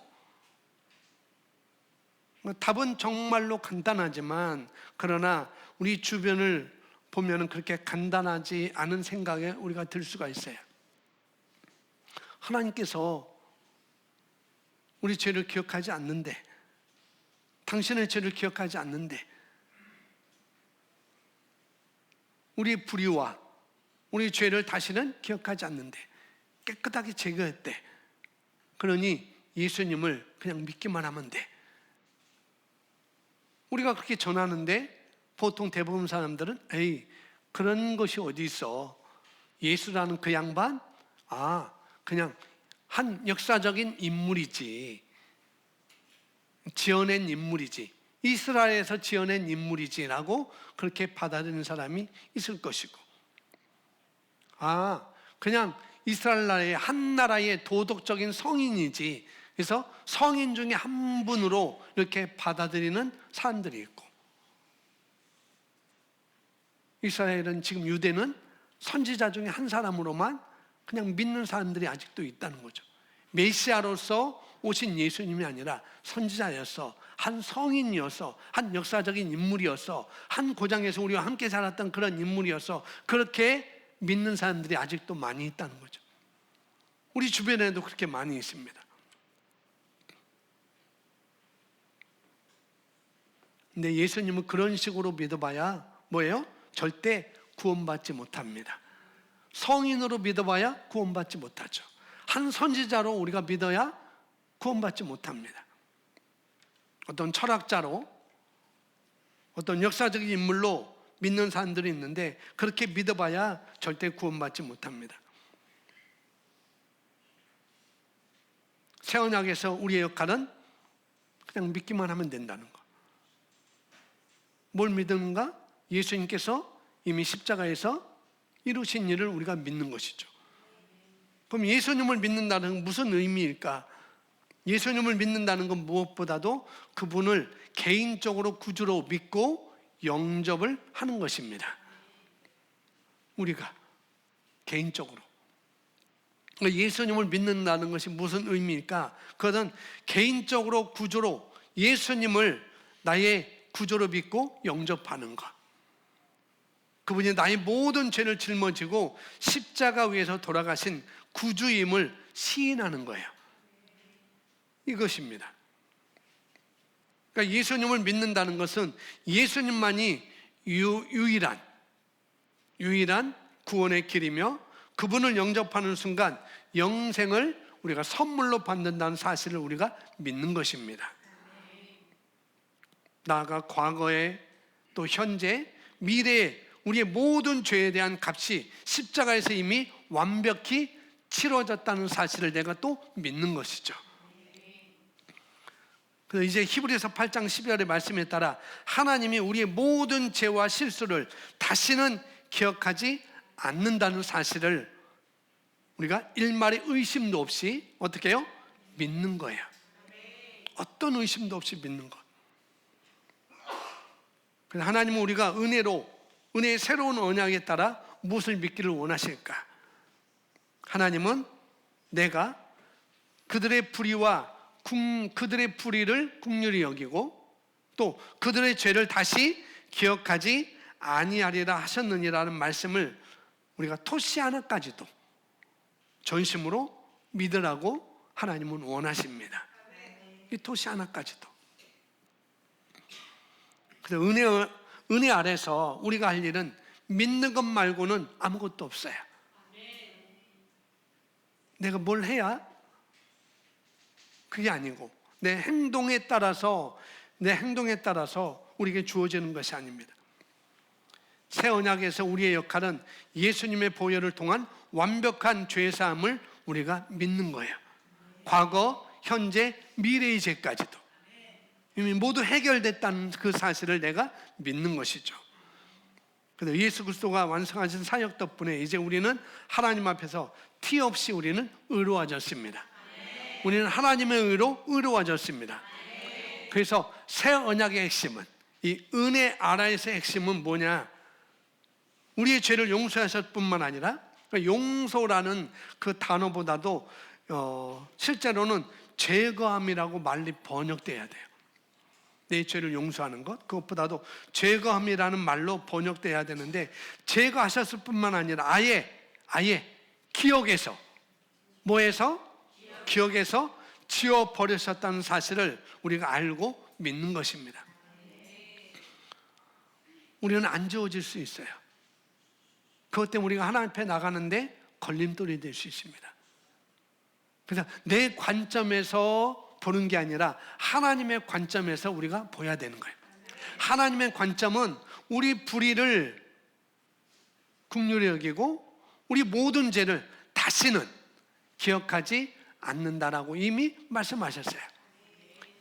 답은 정말로 간단하지만, 그러나 우리 주변을 보면 그렇게 간단하지 않은 생각에 우리가 들 수가 있어요. 하나님께서 우리 죄를 기억하지 않는데, 당신의 죄를 기억하지 않는데, 우리 불의와 우리 죄를 다시는 기억하지 않는데 깨끗하게 제거했대. 그러니 예수님을 그냥 믿기만 하면 돼. 우리가 그렇게 전하는데 보통 대부분 사람들은 에이, 그런 것이 어디 있어. 예수라는 그 양반? 그냥 한 역사적인 인물이지, 지어낸 인물이지, 이스라엘에서 지어낸 인물이지라고 그렇게 받아들이는 사람이 있을 것이고, 그냥 이스라엘 나라의 한 나라의 도덕적인 성인이지, 그래서 성인 중에 한 분으로 이렇게 받아들이는 사람들이 있고, 이스라엘은, 지금 유대는 선지자 중에 한 사람으로만 그냥 믿는 사람들이 아직도 있다는 거죠. 메시아로서 오신 예수님이 아니라 선지자였어, 한 성인이었어, 한 역사적인 인물이었어, 한 고장에서 우리와 함께 살았던 그런 인물이었어, 그렇게 믿는 사람들이 아직도 많이 있다는 거죠. 우리 주변에도 그렇게 많이 있습니다. 근데 예수님은 그런 식으로 믿어봐야 뭐예요? 절대 구원받지 못합니다. 성인으로 믿어봐야 구원받지 못하죠. 한 선지자로 우리가 믿어야 구원받지 못합니다. 어떤 철학자로, 어떤 역사적인 인물로 믿는 사람들이 있는데 그렇게 믿어봐야 절대 구원받지 못합니다. 새 언약에서 우리의 역할은 그냥 믿기만 하면 된다는 거. 뭘 믿는가? 예수님께서 이미 십자가에서 이루신 일을 우리가 믿는 것이죠. 그럼 예수님을 믿는다는 건 무슨 의미일까? 예수님을 믿는다는 건 무엇보다도 그분을 개인적으로 구주로 믿고 영접을 하는 것입니다. 우리가 개인적으로 예수님을 믿는다는 것이 무슨 의미일까? 그것은 개인적으로 구주로 예수님을 나의 구주로 믿고 영접하는 것. 그분이 나의 모든 죄를 짊어지고 십자가 위에서 돌아가신 구주임을 시인하는 거예요. 이것입니다. 그러니까 예수님을 믿는다는 것은 예수님만이 유일한 구원의 길이며, 그분을 영접하는 순간 영생을 우리가 선물로 받는다는 사실을 우리가 믿는 것입니다. 나아가 과거에, 또 현재, 미래에 우리의 모든 죄에 대한 값이 십자가에서 이미 완벽히 치러졌다는 사실을 내가 또 믿는 것이죠. 그래서 이제 히브리서 8장 12절의 말씀에 따라 하나님이 우리의 모든 죄와 실수를 다시는 기억하지 않는다는 사실을 우리가 일말의 의심도 없이 어떻게 해요? 믿는 거예요. 어떤 의심도 없이 믿는 것. 그래서 하나님은 우리가 은혜의 새로운 언약에 따라 무엇을 믿기를 원하실까? 하나님은 내가 그들의 불의를 긍휼히 여기고 또 그들의 죄를 다시 기억하지 아니하리라 하셨느니라는 말씀을 우리가 토시 하나까지도 전심으로 믿으라고 하나님은 원하십니다. 이 토시 하나까지도. 그래서 은혜 아래서 우리가 할 일은 믿는 것 말고는 아무것도 없어요. 내가 뭘 해야? 그게 아니고 내 행동에 따라서 우리에게 주어지는 것이 아닙니다. 새 언약에서 우리의 역할은 예수님의 보혈을 통한 완벽한 죄사함을 우리가 믿는 거예요. 과거, 현재, 미래의 죄까지도 이미 모두 해결됐다는 그 사실을 내가 믿는 것이죠. 그래서 예수 그리스도가 완성하신 사역 덕분에 이제 우리는 하나님 앞에서 티 없이 우리는 의로워졌습니다. 우리는 하나님의 의로 의로워졌습니다. 그래서 새 언약의 핵심은, 이 은혜 아래에서의 핵심은 뭐냐? 우리의 죄를 용서하실 뿐만 아니라 용서라는 그 단어보다도 실제로는 제거함이라고 말리 번역돼야 돼요. 내 죄를 용서하는 것, 그것보다도 제거함이라는 말로 번역돼야 되는데, 제거하셨을 뿐만 아니라 아예 기억에서, 기억에서 지워버리셨다는 사실을 우리가 알고 믿는 것입니다. 우리는 안 지워질 수 있어요. 그것 때문에 우리가 하나님 앞에 나가는데 걸림돌이 될 수 있습니다. 그래서 내 관점에서 보는 게 아니라 하나님의 관점에서 우리가 보야 되는 거예요. 하나님의 관점은 우리 불의를 긍휼히 여기고 우리 모든 죄를 다시는 기억하지 않는다라고 이미 말씀하셨어요.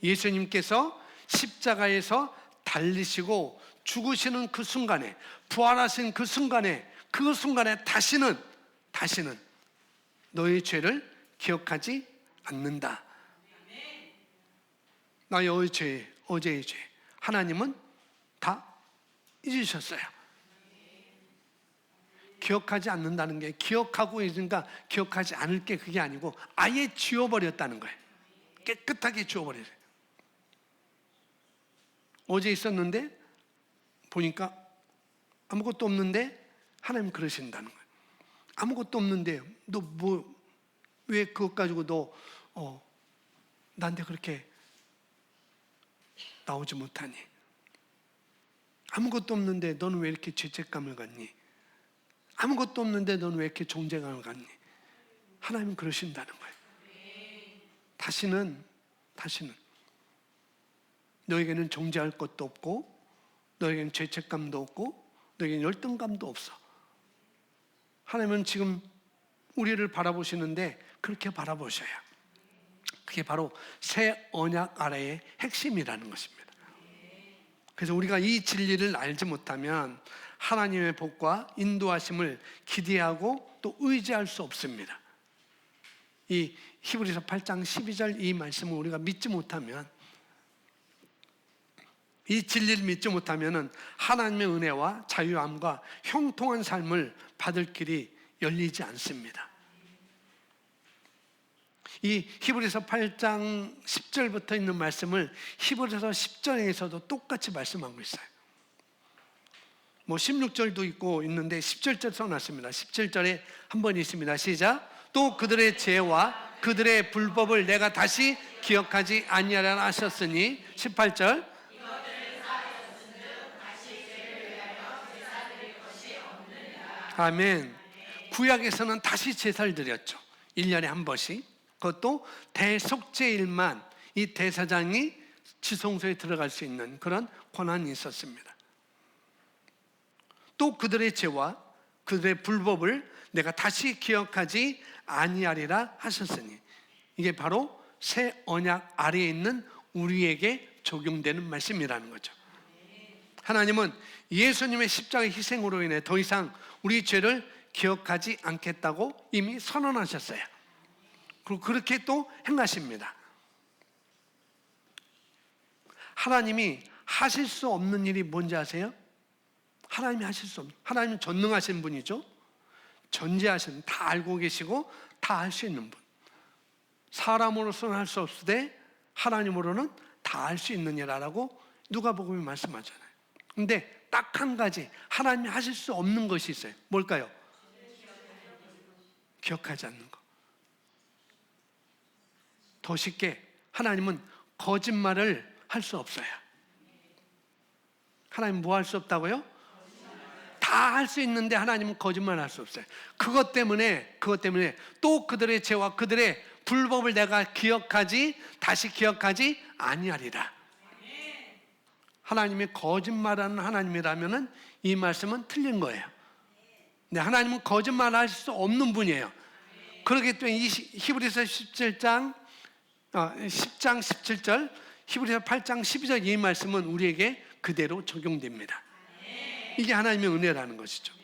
예수님께서 십자가에서 달리시고 죽으시는 그 순간에, 부활하신 그 순간에 다시는 너의 죄를 기억하지 않는다. 나의 어제의 죄 하나님은 다 잊으셨어요. 기억하지 않는다는 게, 기억하고 있으니까 기억하지 않을 게 그게 아니고 아예 지워버렸다는 거예요. 깨끗하게 지워버려요. 어제 있었는데 보니까 아무것도 없는데 하나님 그러신다는 거예요. 아무것도 없는데 너 왜 그것 가지고 너 나한테 그렇게 나오지 못하니? 아무것도 없는데 너는 왜 이렇게 죄책감을 갖니? 아무것도 없는데 너는 왜 이렇게 존재감을 갖니? 하나님은 그러신다는 거예요. 다시는 너에게는 존재할 것도 없고, 너에게는 죄책감도 없고, 너에게는 열등감도 없어. 하나님은 지금 우리를 바라보시는데 그렇게 바라보셔요. 그게 바로 새 언약 아래의 핵심이라는 것입니다. 그래서 우리가 이 진리를 알지 못하면 하나님의 복과 인도하심을 기대하고 또 의지할 수 없습니다. 이 히브리서 8장 12절 이 말씀을 우리가 믿지 못하면, 이 진리를 믿지 못하면 하나님의 은혜와 자유함과 형통한 삶을 받을 길이 열리지 않습니다. 이 히브리서 8장 10절부터 있는 말씀을 히브리서 10절에서도 똑같이 말씀하고 있어요. 16절도 있고 있는데 10절째 써놨습니다. 17절에 한 번 있습니다. 시작. 또 그들의 죄와 그들의 불법을 내가 다시 기억하지 아니하라 하셨으니 18절. 아멘. 구약에서는 다시 제사를 드렸죠. 1년에 한 번씩. 그것도 대속죄일만 이 대사장이 지성소에 들어갈 수 있는 그런 권한이 있었습니다. 또 그들의 죄와 그들의 불법을 내가 다시 기억하지 아니하리라 하셨으니, 이게 바로 새 언약 아래에 있는 우리에게 적용되는 말씀이라는 거죠. 하나님은 예수님의 십자가 희생으로 인해 더 이상 우리 죄를 기억하지 않겠다고 이미 선언하셨어요. 그리고 그렇게 또 행하십니다. 하나님이 하실 수 없는 일이 뭔지 아세요? 하나님이 하실 수 없는, 하나님은 전능하신 분이죠. 전지하신, 다 알고 계시고 다 할 수 있는 분. 사람으로서는 할 수 없으되 하나님으로는 다 할 수 있느니라라고 누가복음이 말씀하잖아요. 근데 딱 한 가지 하나님이 하실 수 없는 것이 있어요. 뭘까요? 기억하지 않는 것. 더 쉽게 하나님은 거짓말을 할 수 없어요. 하나님 뭐 할 수 없다고요? 다 할 수 있는데 하나님은 거짓말 할 수 없어요. 그것 때문에 또 그들의 죄와 그들의 불법을 내가 다시 기억하지 아니하리라. 하나님이 거짓말하는 하나님이라면은 이 말씀은 틀린 거예요. 근데 하나님은 거짓말할 수 없는 분이에요. 그렇기 때문에 이 히브리서 10장 17절, 히브리서 8장 12절 이 말씀은 우리에게 그대로 적용됩니다. 이게 하나님의 은혜라는 것이죠.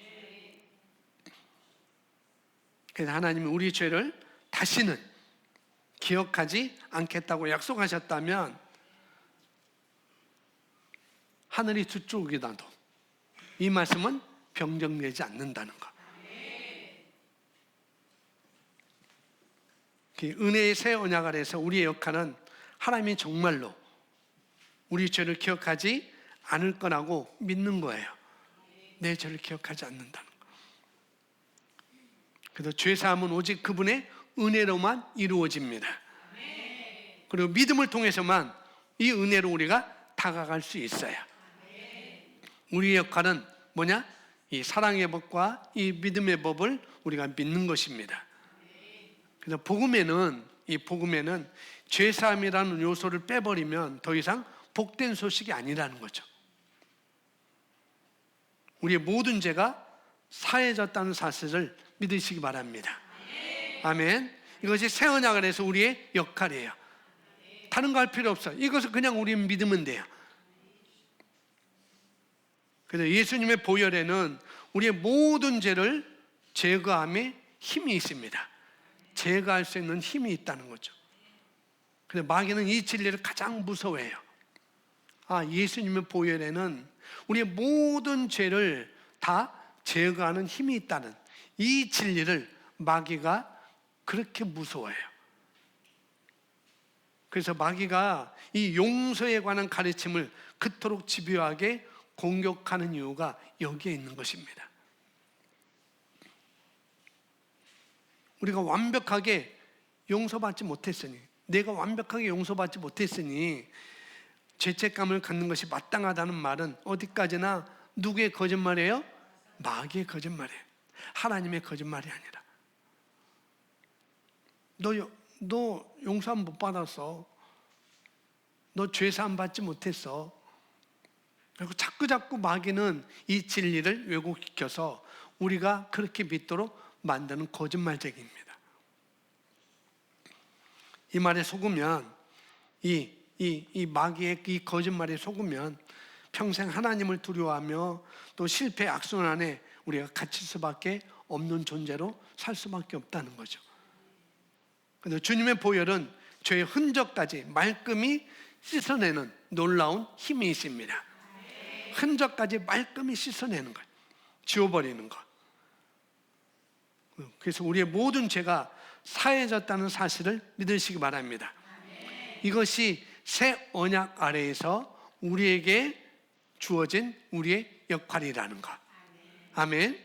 그래서 하나님이 우리 죄를 다시는 기억하지 않겠다고 약속하셨다면 하늘이 두 쪽이 나도 이 말씀은 변경되지 않는다는 것. 은혜의 새 언약 아래서 우리의 역할은 하나님이 정말로 우리 죄를 기억하지 않을 거라고 믿는 거예요. 내 죄를 기억하지 않는다는 거. 그래서 죄사함은 오직 그분의 은혜로만 이루어집니다. 그리고 믿음을 통해서만 이 은혜로 우리가 다가갈 수 있어요. 우리의 역할은 뭐냐? 이 사랑의 법과 이 믿음의 법을 우리가 믿는 것입니다. 그래서 이 복음에는 죄사함이라는 요소를 빼버리면 더 이상 복된 소식이 아니라는 거죠. 우리의 모든 죄가 사해졌다는 사실을 믿으시기 바랍니다. 아멘. 이것이 새 언약을 해서 우리의 역할이에요. 다른 거 할 필요 없어요. 이것을 그냥 우리는 믿으면 돼요. 그래서 예수님의 보혈에는 우리의 모든 죄를 제거함에 힘이 있습니다. 제거할 수 있는 힘이 있다는 거죠. 그래서 마귀는 이 진리를 가장 무서워해요. 예수님의 보혈에는 우리의 모든 죄를 다 제거하는 힘이 있다는 이 진리를 마귀가 그렇게 무서워해요. 그래서 마귀가 이 용서에 관한 가르침을 그토록 집요하게 공격하는 이유가 여기에 있는 것입니다. 우리가 완벽하게 용서받지 못했으니, 내가 완벽하게 용서받지 못했으니 죄책감을 갖는 것이 마땅하다는 말은 어디까지나 누구의 거짓말이에요? 마귀의 거짓말이에요. 하나님의 거짓말이 아니라. 너 용서함 못 받았어. 너 죄사함 받지 못했어. 그리고 자꾸 마귀는 이 진리를 왜곡시켜서 우리가 그렇게 믿도록 만드는 거짓말쟁이입니다. 이 말에 속으면 이 마귀의 이 거짓말에 속으면 평생 하나님을 두려워하며 또 실패 악순환에 우리가 갇힐 수밖에 없는 존재로 살 수밖에 없다는 거죠. 그런데 주님의 보혈은 죄의 흔적까지 말끔히 씻어내는 놀라운 힘이 있습니다. 흔적까지 말끔히 씻어내는 것, 지워버리는 것. 그래서 우리의 모든 죄가 사해졌다는 사실을 믿으시기 바랍니다. 이것이 새 언약 아래에서 우리에게 주어진 우리의 역할이라는 것. 아멘.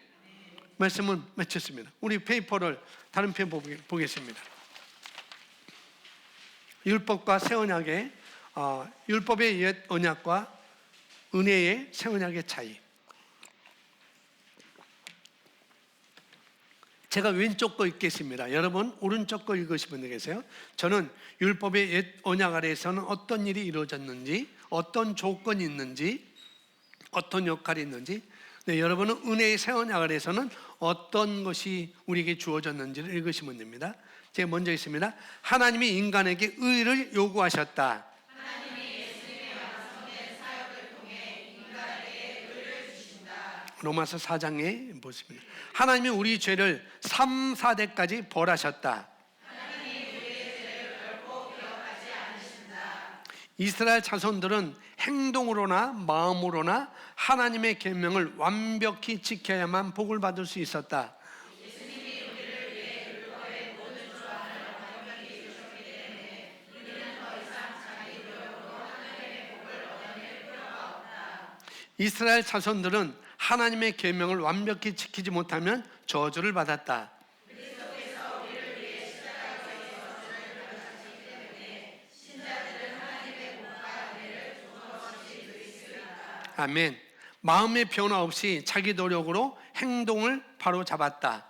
말씀은 마쳤습니다. 우리 페이퍼를 다른 편 보겠습니다. 율법과 새 언약의 율법의 옛 언약과 은혜의 새 언약의 차이. 제가 왼쪽 거 읽겠습니다. 여러분 오른쪽 거 읽으시면 되겠어요. 저는 율법의 옛 언약 아래에서는 어떤 일이 이루어졌는지, 어떤 조건이 있는지, 어떤 역할이 있는지, 네, 여러분은 은혜의 새 언약 아래에서는 어떤 것이 우리에게 주어졌는지를 읽으시면 됩니다. 제가 먼저 읽습니다. 하나님이 인간에게 의를 요구하셨다. 로마서 4장에 보십니다. 하나님이 우리 죄를 3, 4대까지 벌하셨다. 이스라엘 자손들은 행동으로나 마음으로나 하나님의 계명을 완벽히 지켜야만 복을 받을 수 있었다. 이스라엘 자손들은 하나님의 계명을 완벽히 지키지 못하면 저주를 받았다. 아멘. 마음의 변화 없이 자기 노력으로 행동을 바로 잡았다.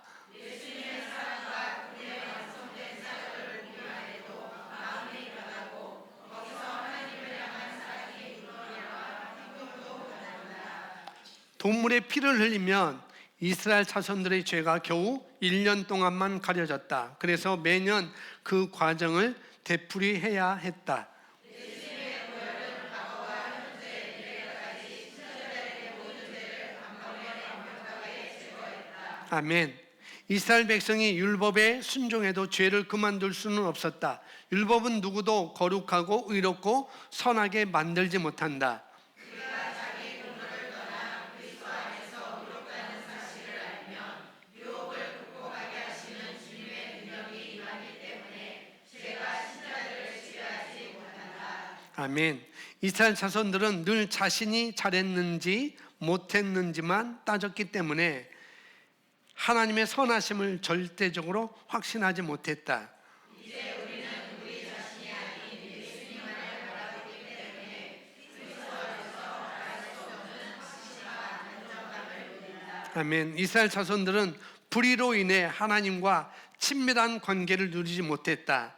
동물의 피를 흘리면 이스라엘 자손들의 죄가 겨우 1년 동안만 가려졌다. 그래서 매년 그 과정을 되풀이해야 했다. 아멘. 이스라엘 백성이 율법에 순종해도 죄를 그만둘 수는 없었다. 율법은 누구도 거룩하고 의롭고 선하게 만들지 못한다. 아멘. 이스라엘 자손들은 늘 자신이 잘했는지 못했는지만 따졌기 때문에 하나님의 선하심을 절대적으로 확신하지 못했다. 아멘. 이스라엘 자손들은 불의로 인해 하나님과 친밀한 관계를 누리지 못했다.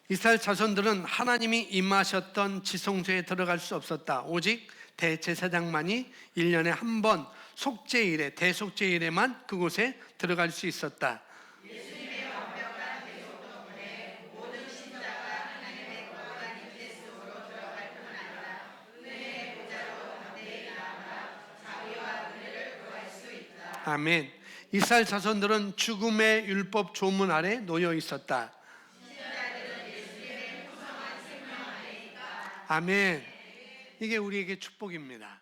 이스라엘 자손들은 하나님이 임하셨던 지성소에 들어갈 수 없었다. 오직 대제사장만이 1년에 한 번 속죄일에 대속죄일에만 그곳에 들어갈 수 있었다. 아멘. 이스라엘 자손들은 죽음의 율법 조문 아래 놓여 있었다. 아멘. 이게 우리에게 축복입니다.